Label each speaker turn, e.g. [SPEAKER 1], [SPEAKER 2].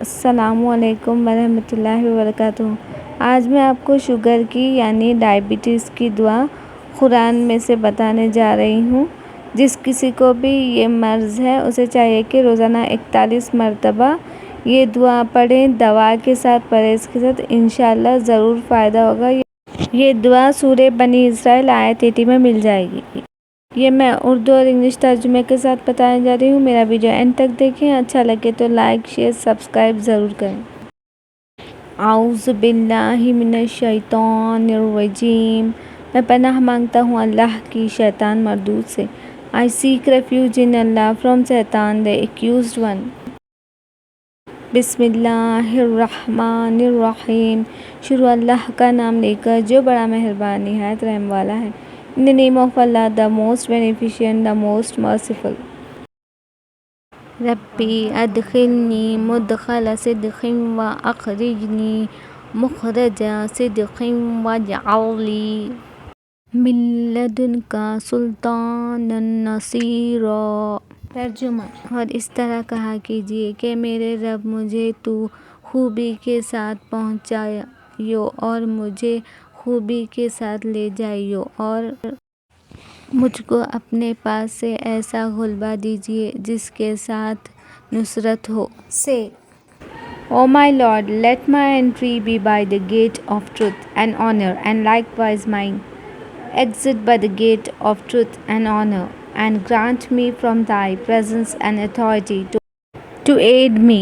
[SPEAKER 1] السلام علیکم ورحمۃ اللہ وبرکاتہ۔ آج میں آپ کو شوگر کی یعنی ڈائبٹیز کی دعا قرآن میں سے بتانے جا رہی ہوں۔ جس کسی کو بھی یہ مرض ہے اسے چاہیے کہ روزانہ 41 مرتبہ یہ دعا پڑھیں، دوا کے ساتھ، پرہیز کے ساتھ، انشاءاللہ ضرور فائدہ ہوگا۔ یہ دعا سورہ بنی اسرائیل آیت 80 میں مل جائے گی۔ یہ میں اردو اور انگلش ترجمے کے ساتھ بتانے جا رہی ہوں۔ میرا ویڈیو اینڈ تک دیکھیں، اچھا لگے تو لائک، شیئر، سبسکرائب ضرور کریں۔ اعوذ باللہ من الشیطان الرجیم۔ میں پناہ مانگتا ہوں اللہ کی شیطان مردود سے۔ I seek refuge in Allah from Satan the accused one۔ بسم اللہ الرحمن الرحیم۔ شروع اللہ کا نام لے کر جو بڑا مہربان نہایت رحم والا ہے۔ In the name of Allah, the most beneficent, the most merciful۔ ربی ادخلنی مدخل صدق واخرجنی مخرج صدق واجعل لی من لدنک سلطانا نصیرا۔ ترجمہ۔ اور اس طرح کہا کیجیے کہ میرے رب مجھے تو خوبی کے ساتھ پہنچائیو اور مجھے خوبی کے ساتھ لے جائیو اور مجھ کو اپنے پاس سے ایسا غلبہ دیجیے جس کے ساتھ نصرت ہو۔ Say, O my Lord, let my entry be by the gate of truth and honor, and likewise my exit by the gate of truth and honor, and grant me from thy presence and authority to aid me